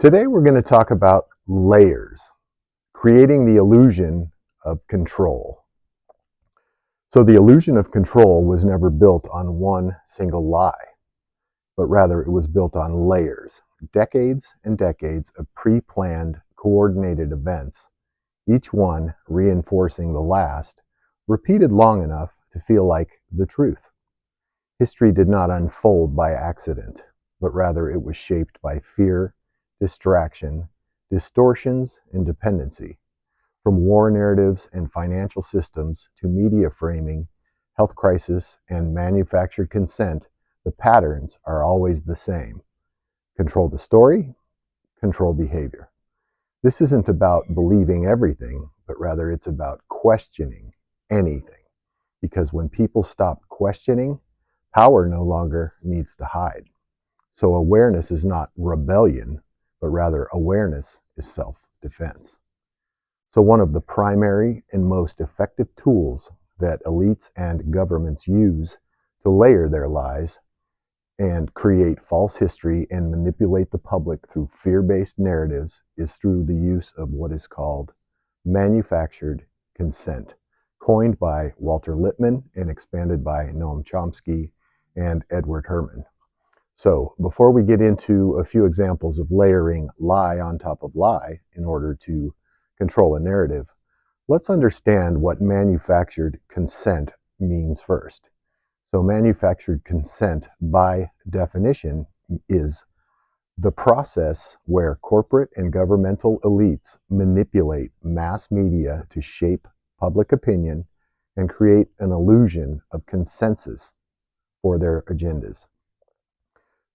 Today we're going to talk about layers, creating the illusion of control. So the illusion of control was never built on one single lie, but rather it was built on layers, decades and decades of pre-planned, coordinated events, each one reinforcing the last, repeated long enough to feel like the truth. History did not unfold by accident, but rather it was shaped by fear, distraction, distortions, and dependency. From war narratives and financial systems to media framing, health crisis, and manufactured consent, the patterns are always the same. Control the story, control behavior. This isn't about believing everything, but rather it's about questioning anything. Because when people stop questioning, power no longer needs to hide. So awareness is not rebellion, but rather awareness is self-defense. So one of the primary and most effective tools that elites and governments use to layer their lies and create false history and manipulate the public through fear-based narratives is through the use of what is called manufactured consent, coined by Walter Lippmann and expanded by Noam Chomsky and Edward Herman. So before we get into a few examples of layering lie on top of lie in order to control a narrative, let's understand what manufactured consent means first. So manufactured consent, by definition, is the process where corporate and governmental elites manipulate mass media to shape public opinion and create an illusion of consensus for their agendas.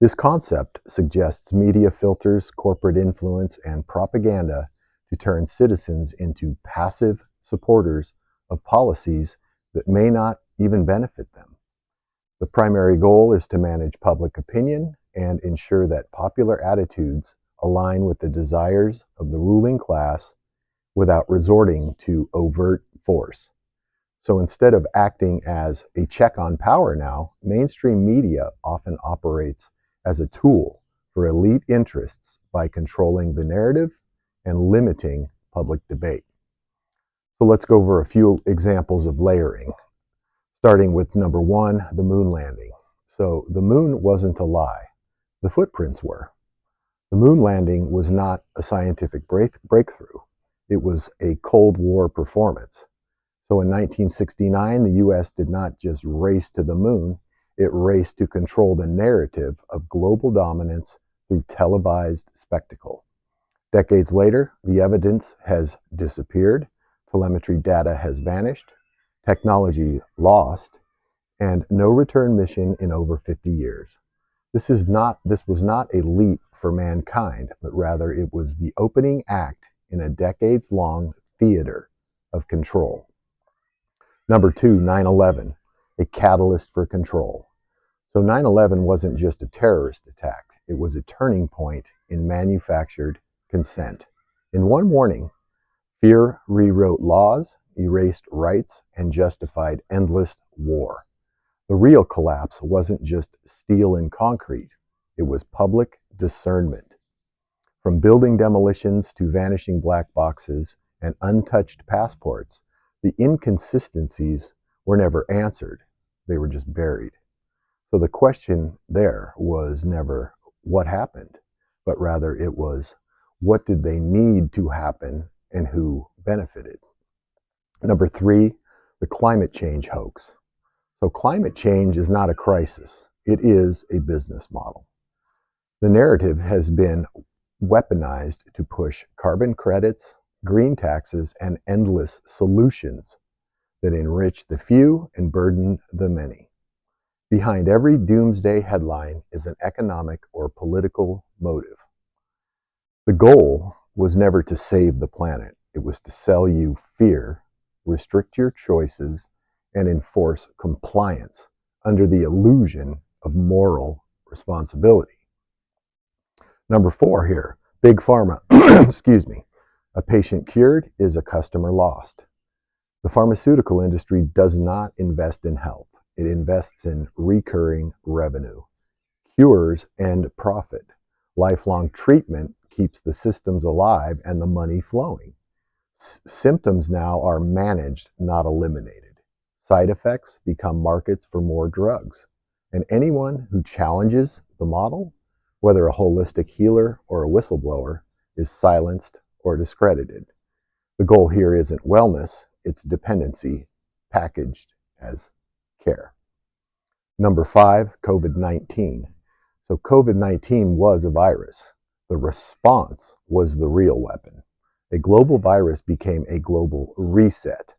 This concept suggests media filters, corporate influence, and propaganda to turn citizens into passive supporters of policies that may not even benefit them. The primary goal is to manage public opinion and ensure that popular attitudes align with the desires of the ruling class without resorting to overt force. So instead of acting as a check on power now, mainstream media often operates as a tool for elite interests by controlling the narrative and limiting public debate. So let's go over a few examples of layering, starting with number one, the moon landing. So the moon wasn't a lie. The footprints were. The moon landing was not a scientific breakthrough. It was a Cold War performance. So in 1969, the US did not just race to the moon, it raced to control the narrative of global dominance through televised spectacle. Decades later, the evidence has disappeared, telemetry data has vanished, technology lost, and no return mission in over 50 years. This was not a leap for mankind, but rather it was the opening act in a decades-long theater of control. Number two, 9/11, a catalyst for control. So 9/11 wasn't just a terrorist attack, it was a turning point in manufactured consent. In one morning, fear rewrote laws, erased rights, and justified endless war. The real collapse wasn't just steel and concrete, it was public discernment. From building demolitions to vanishing black boxes and untouched passports, the inconsistencies were never answered, they were just buried. So the question there was never what happened, but rather it was what did they need to happen and who benefited. Number three, the climate change hoax. So climate change is not a crisis, it is a business model. The narrative has been weaponized to push carbon credits, green taxes, and endless solutions that enrich the few and burden the many. Behind every doomsday headline is an economic or political motive. The goal was never to save the planet, it was to sell you fear, restrict your choices, and enforce compliance under the illusion of moral responsibility. Number four here, big pharma, excuse me, a patient cured is a customer lost. The pharmaceutical industry does not invest in health. It invests in recurring revenue. Cures and profit. Lifelong treatment keeps the systems alive and the money flowing. Symptoms now are managed, not eliminated. Side effects become markets for more drugs. And anyone who challenges the model, whether a holistic healer or a whistleblower, is silenced or discredited. The goal here isn't wellness, it's dependency packaged as care. Number 5, COVID-19. So COVID-19 was a virus. The response was the real weapon. A global virus became a global reset.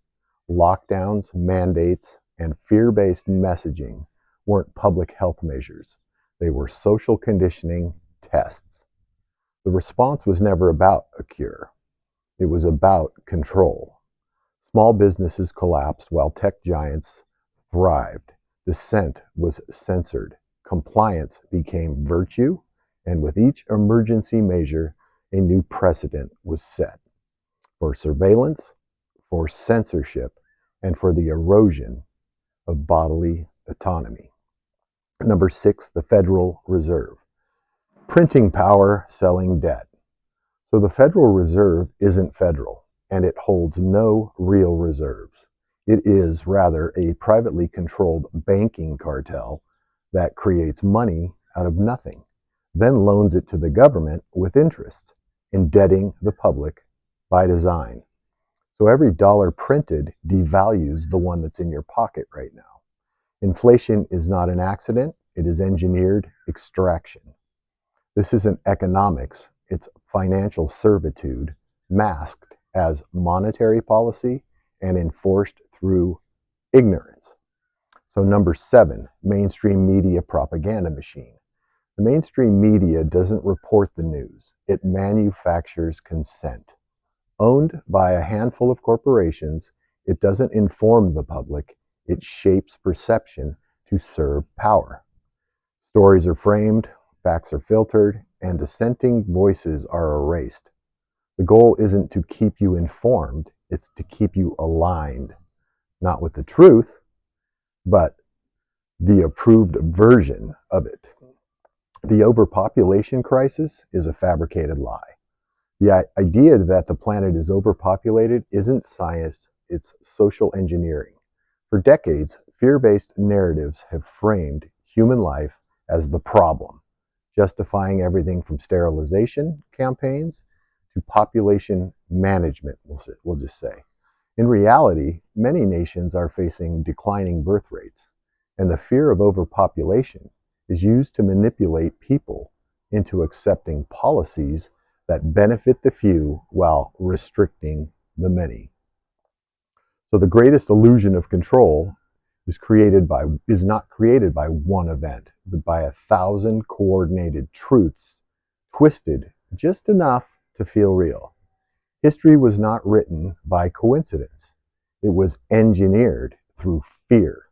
Lockdowns, mandates, and fear-based messaging weren't public health measures. They were social conditioning tests. The response was never about a cure. It was about control. Small businesses collapsed while tech giants thrived. Dissent was censored. Compliance became virtue, and with each emergency measure, a new precedent was set for surveillance, for censorship, and for the erosion of bodily autonomy. Number 6, the Federal Reserve. Printing power, selling debt. So the Federal Reserve isn't federal, and it holds no real reserves. It is rather a privately controlled banking cartel that creates money out of nothing, then loans it to the government with interest, indebting the public by design. So every dollar printed devalues the one that's in your pocket right now. Inflation is not an accident, it is engineered extraction. This isn't economics, it's financial servitude masked as monetary policy and enforced through ignorance. So number 7, mainstream media propaganda machine. The mainstream media doesn't report the news, it manufactures consent. Owned by a handful of corporations, it doesn't inform the public, it shapes perception to serve power. Stories are framed, facts are filtered, and dissenting voices are erased. The goal isn't to keep you informed, it's to keep you aligned, not with the truth, but the approved version of it. The overpopulation crisis is a fabricated lie. The idea that the planet is overpopulated isn't science, it's social engineering. For decades, fear-based narratives have framed human life as the problem, justifying everything from sterilization campaigns to population management, we'll just say. In reality, many nations are facing declining birth rates, and the fear of overpopulation is used to manipulate people into accepting policies that benefit the few while restricting the many. So the greatest illusion of control is not created by one event, but by 1,000 coordinated truths, twisted just enough to feel real. History was not written by coincidence. It was engineered through fear,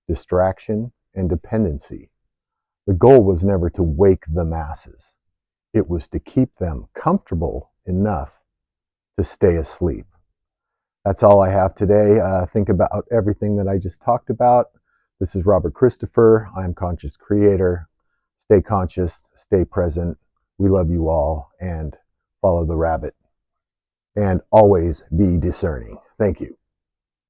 distraction, and dependency. The goal was never to wake the masses. It was to keep them comfortable enough to stay asleep. That's all I have today. Think about everything that I just talked about. This is Robert Christopher. I'm Conscious Creator. Stay conscious, stay present. We love you all, and follow the rabbit. And always be discerning. Thank you.